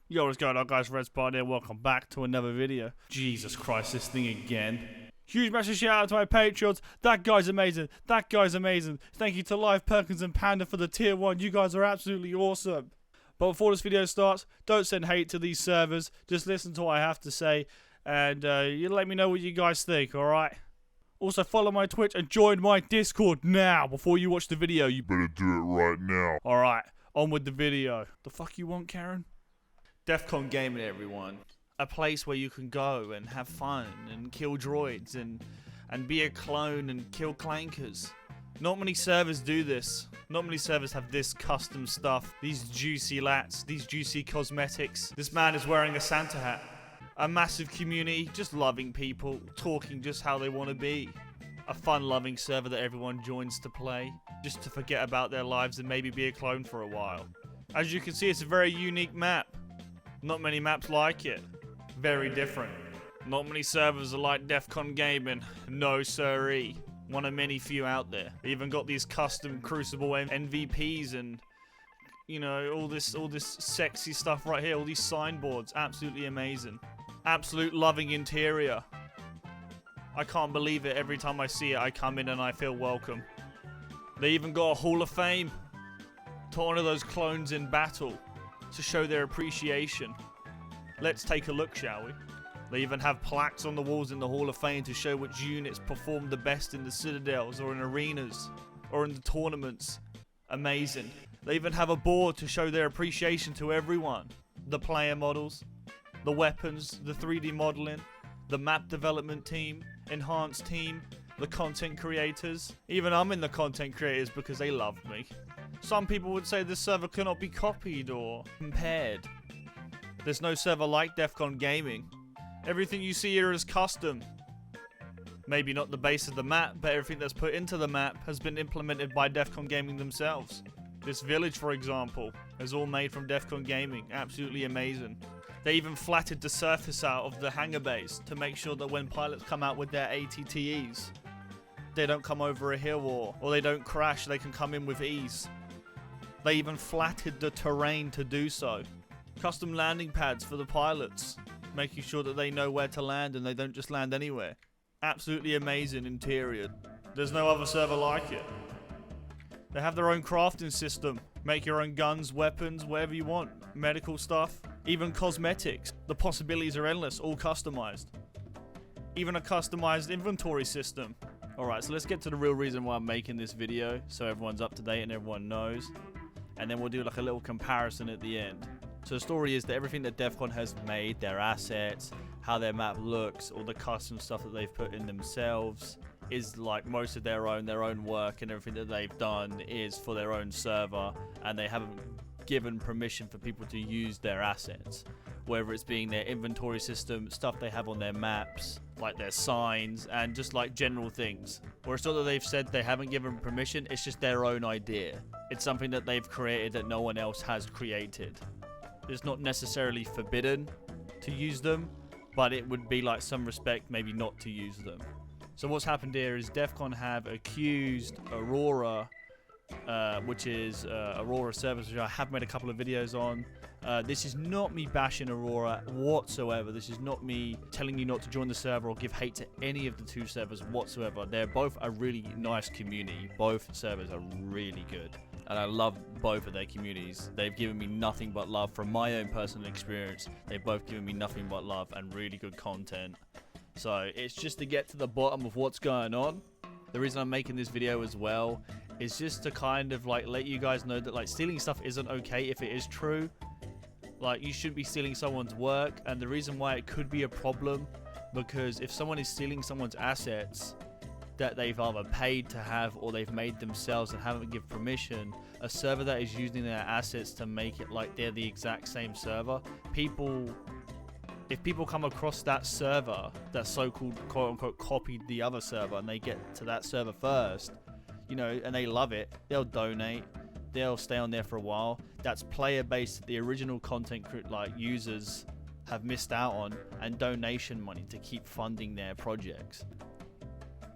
Yo, what's going on, guys? RedSpartan here. Welcome back to another video. Jesus Christ, this thing again. Huge massive shout out to my Patreons. That guy's amazing. That guy's amazing. Thank you to Live Perkins and Panda for the tier 1. You guys are absolutely awesome. But before this video starts, don't send hate to these servers. Just listen to what I have to say. And you let me know what you guys think, alright? Also, follow my Twitch and join my Discord now. Before you watch the video, you better do it right now. Alright, on with the video. The fuck you want, Karen? DEFCON Gaming, everyone. A place where you can go and have fun and kill droids and be a clone and kill clankers. Not many servers do this. Not many servers have this custom stuff. These juicy lats, these juicy cosmetics. This man is wearing a Santa hat. A massive community, just loving people, talking just how they want to be. A fun-loving server that everyone joins to play, just to forget about their lives and maybe be a clone for a while. As you can see, it's a very unique map. Not many maps like it. Very different. Not many servers are like DEFCON Gaming. No siree. One of many few out there. They even got these custom Crucible NVPs and, you know, all this sexy stuff right here. All these signboards. Absolutely amazing. Absolute loving interior. I can't believe it. Every time I see it, I come in and I feel welcome. They even got a Hall of Fame to honor those clones in battle, to show their appreciation. Let's take a look, shall we? They even have plaques on the walls in the Hall of Fame to show which units performed the best in the citadels or in arenas or in the tournaments. Amazing. They even have a board to show their appreciation to everyone. The player models, the weapons, the 3D modeling, the map development team, enhanced team, the content creators. Even I'm in the content creators because they love me. Some people would say this server cannot be copied or compared. There's no server like DEFCON Gaming. Everything you see here is custom. Maybe not the base of the map, but everything that's put into the map has been implemented by DEFCON Gaming themselves. This village, for example, is all made from DEFCON Gaming. Absolutely amazing. They even flattened the surface out of the hangar base to make sure that when pilots come out with their ATTEs, they don't come over a hill or they don't crash, they can come in with ease. They even flattened the terrain to do so. Custom landing pads for the pilots, making sure that they know where to land and they don't just land anywhere. Absolutely amazing interior. There's no other server like it. They have their own crafting system. Make your own guns, weapons, whatever you want. Medical stuff, even cosmetics. The possibilities are endless, all customized. Even a customized inventory system. Alright, so let's get to the real reason why I'm making this video, so everyone's up to date and everyone knows. And then we'll do like a little comparison at the end. So the story is that everything that DEFCON has made, their assets, how their map looks, all the custom stuff that they've put in themselves, is like most of their own work, and everything that they've done is for their own server, and they haven't given permission for people to use their assets. Whether it's being their inventory system, stuff they have on their maps, like their signs, and just like general things. Or it's not that they've said they haven't given permission, it's just their own idea. It's something that they've created that no one else has created. It's not necessarily forbidden to use them, but it would be like some respect maybe not to use them. So what's happened here is DEFCON have accused Aurora, which is Aurora service, which I have made a couple of videos on. This is not me bashing Aurora whatsoever. This is not me telling you not to join the server or give hate to any of the two servers whatsoever. They're both a really nice community. Both servers are really good. And I love both of their communities. They've given me nothing but love from my own personal experience. They've both given me nothing but love and really good content. So it's just to get to the bottom of what's going on. The reason I'm making this video as well is just to kind of like let you guys know that like stealing stuff isn't okay if it is true. Like you shouldn't be stealing someone's work, and the reason why it could be a problem, because if someone is stealing someone's assets that they've either paid to have or they've made themselves and haven't given permission, a server that is using their assets to make it like they're the exact same server, if people come across that server that so-called quote-unquote copied the other server and they get to that server first, you know, and they love it, they'll donate, they'll stay on there for a while. That's player base that the original content like users have missed out on, and donation money to keep funding their projects.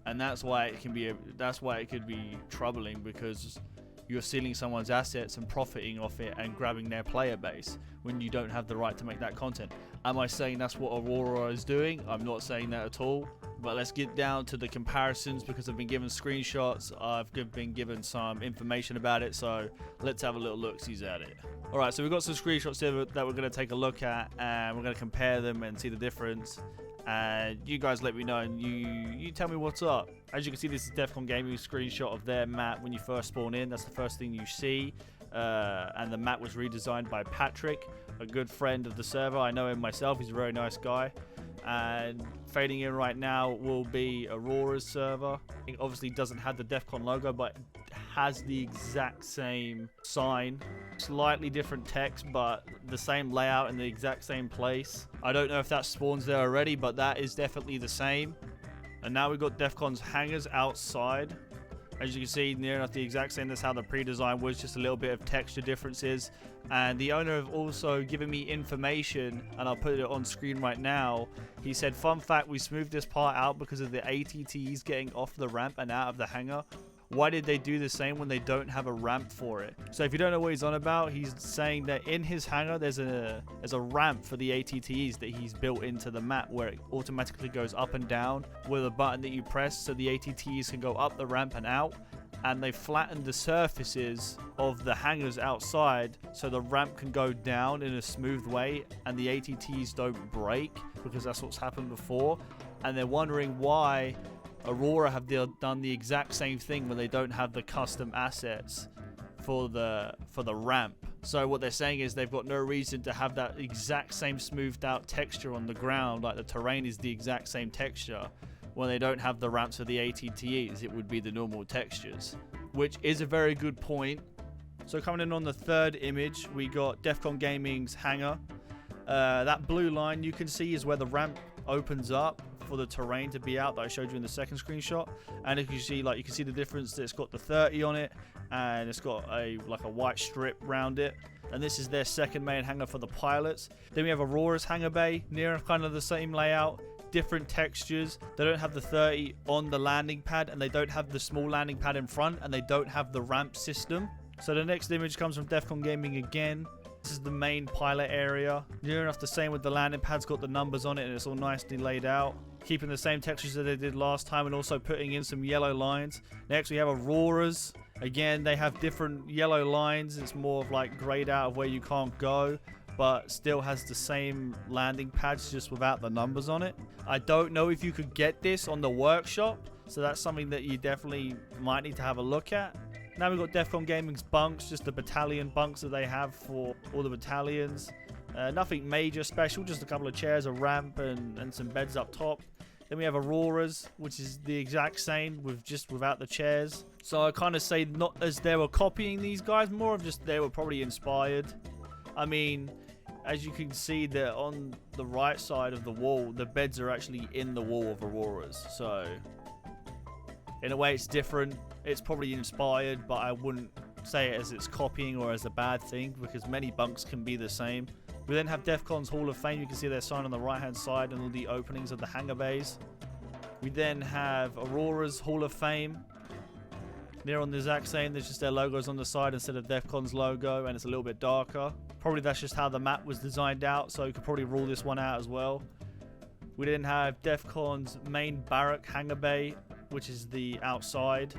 And that's why it can be could be troubling, because you're stealing someone's assets and profiting off it and grabbing their player base. when you don't have the right to make that content. Am I saying that's what Aurora is doing? I'm not saying that at all. But let's get down to the comparisons, because I've been given screenshots, I've been given some information about it, so let's have a little look-sees at it. Alright, so we've got some screenshots here that we're going to take a look at, and we're going to compare them and see the difference. And you guys let me know, and you tell me what's up. As you can see, this is DEFCON Gaming screenshot of their map when you first spawn in. That's the first thing you see. And the map was redesigned by Patrick, a good friend of the server. I know him myself, he's a very nice guy. And fading in right now will be Aurora's server. It obviously doesn't have the DEFCON logo, but has the exact same sign. Slightly different text, but the same layout in the exact same place. I don't know if that spawns there already, but that is definitely the same. And now we've got DEFCON's hangars outside. As you can see, near enough the exact same. That's how the pre-design was, just a little bit of texture differences. And the owner have also given me information, and I'll put it on screen right now. He said, fun fact, we smoothed this part out because of the ATTs getting off the ramp and out of the hangar. Why did they do the same when they don't have a ramp for it? So if you don't know what he's on about, he's saying that in his hangar there's a ramp for the ATTs that he's built into the map, where it automatically goes up and down with a button that you press, so the ATTs can go up the ramp and out. And they flattened the surfaces of the hangars outside so the ramp can go down in a smooth way and the ATTs don't break, because that's what's happened before. And they're wondering why Aurora have done the exact same thing when they don't have the custom assets for the ramp. So what they're saying is they've got no reason to have that exact same smoothed out texture on the ground, like the terrain is the exact same texture. When they don't have the ramps for the ATTs, it would be the normal textures, which is a very good point. So coming in on the third image, we got DEFCON Gaming's hangar. That blue line you can see is where the ramp opens up for the terrain to be out that I showed you in the second screenshot. And if you see, like, you can see the difference, that it's got the 30 on it and it's got a white strip around it. And this is their second main hangar for the pilots. Then we have Aurora's hangar bay, near kind of the same layout, different textures. They don't have the 30 on the landing pad, and they don't have the small landing pad in front, and they don't have the ramp system. So the next image comes from DEFCON Gaming again. This is the main pilot area. Near enough the same with the landing pad's got the numbers on it, and it's all nicely laid out. Keeping the same textures that they did last time, and also putting in some yellow lines. Next we have Aurora's. Again, they have different yellow lines. It's more of like grayed out of where you can't go, but still has the same landing pads, just without the numbers on it. I don't know if you could get this on the workshop, so that's something that you definitely might need to have a look at. Now we've got DEFCON Gaming's bunks, just the battalion bunks that they have for all the battalions. Nothing major special, just a couple of chairs, a ramp, and some beds up top. Then we have Aurora's, which is the exact same, without the chairs. So I kind of say not as they were copying these guys, more of just they were probably inspired. I mean, as you can see that on the right side of the wall, the beds are actually in the wall of Aurora's. So in a way it's different. It's probably inspired, but I wouldn't say it as it's copying or as a bad thing, because many bunks can be the same. We then have DEFCON's Hall of Fame. You can see their sign on the right hand side and all the openings of the hangar bays. We then have Aurora's Hall of Fame. Near on the exact same, there's just their logos on the side instead of DEFCON's logo, and it's a little bit darker. Probably that's just how the map was designed out, so you could probably rule this one out as well. We then have DEFCON's main barrack hangar bay, which is the outside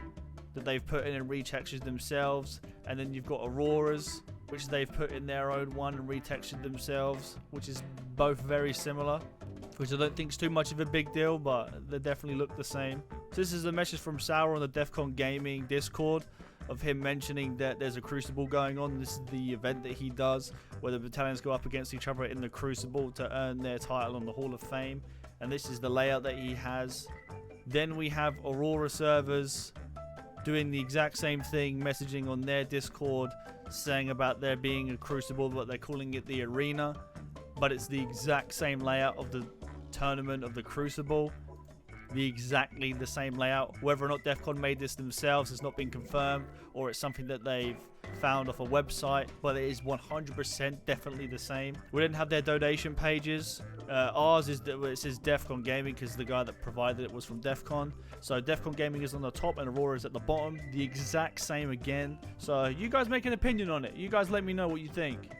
that they've put in and retextured themselves. And then you've got Aurora's, which they've put in their own one and retextured themselves, which is both very similar, which I don't think is too much of a big deal, but they definitely look the same. So this is a message from Sour on the DEFCON Gaming Discord of him mentioning that there's a Crucible going on. This is the event that he does where the battalions go up against each other in the Crucible to earn their title on the Hall of Fame. And this is the layout that he has. Then we have Aurora servers doing the exact same thing, messaging on their Discord saying about there being a Crucible, but they're calling it the Arena. But it's the exact same layout of the tournament of the Crucible. Exactly the same layout. Whether or not DEFCON made this themselves has not been confirmed, or it's something that they've found off a website, but it is 100% definitely the same. We didn't have their donation pages. Ours is it says DEFCON Gaming because the guy that provided it was from DEFCON. So DEFCON Gaming is on the top and Aurora is at the bottom. The exact same again. So you guys make an opinion on it. You guys let me know what you think.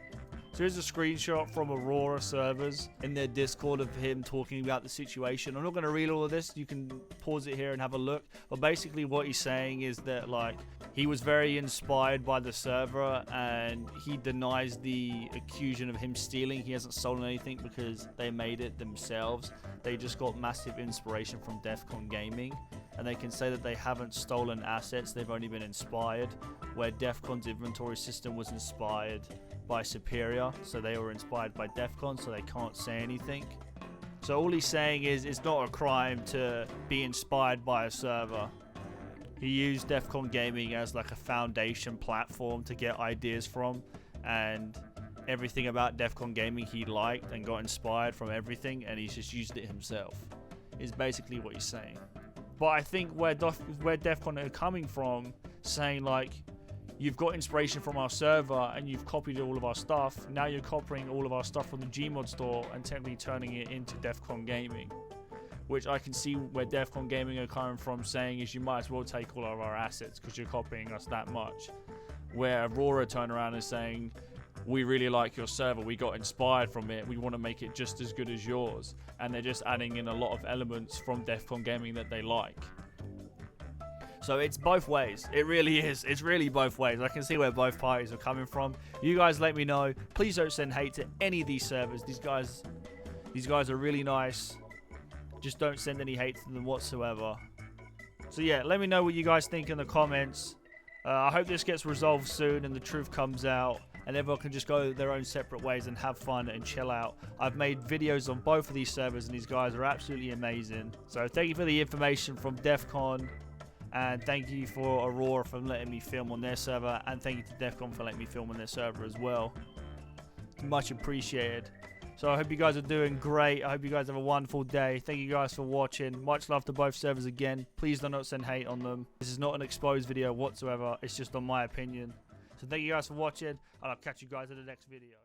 So here's a screenshot from Aurora servers in their Discord of him talking about the situation. I'm not going to read all of this. You can pause it here and have a look. But basically what he's saying is that, like, he was very inspired by the server and he denies the accusation of him stealing. He hasn't stolen anything because they made it themselves. They just got massive inspiration from DEFCON Gaming. And they can say that they haven't stolen assets, they've only been inspired, where DEFCON's inventory system was inspired by Superior, so they were inspired by DEFCON, so they can't say anything. So all he's saying is it's not a crime to be inspired by a server. He used DEFCON Gaming as like a foundation platform to get ideas from, and everything about DEFCON Gaming he liked and got inspired from everything, and he's just used it himself, is basically what he's saying. But I think where DEFCON are coming from, saying like, you've got inspiration from our server and you've copied all of our stuff, now you're copying all of our stuff from the Gmod store and technically turning it into DEFCON Gaming. Which I can see where DEFCON Gaming are coming from, saying is you might as well take all of our assets because you're copying us that much. Where Aurora turn around and saying, we really like your server, we got inspired from it, we want to make it just as good as yours. And they're just adding in a lot of elements from DEFCON Gaming that they like. So it's both ways. It really is. It's really both ways. I can see where both parties are coming from. You guys let me know. Please don't send hate to any of these servers. These guys are really nice. Just don't send any hate to them whatsoever. So yeah, let me know what you guys think in the comments. I hope this gets resolved soon and the truth comes out and everyone can just go their own separate ways and have fun and chill out. I've made videos on both of these servers and these guys are absolutely amazing. So thank you for the information from DEFCON. And thank you for Aurora for letting me film on their server. And thank you to DEFCON for letting me film on their server as well. Much appreciated. So I hope you guys are doing great. I hope you guys have a wonderful day. Thank you guys for watching. Much love to both servers again. Please do not send hate on them. This is not an exposed video whatsoever. It's just on my opinion. So thank you guys for watching. And I'll catch you guys in the next video.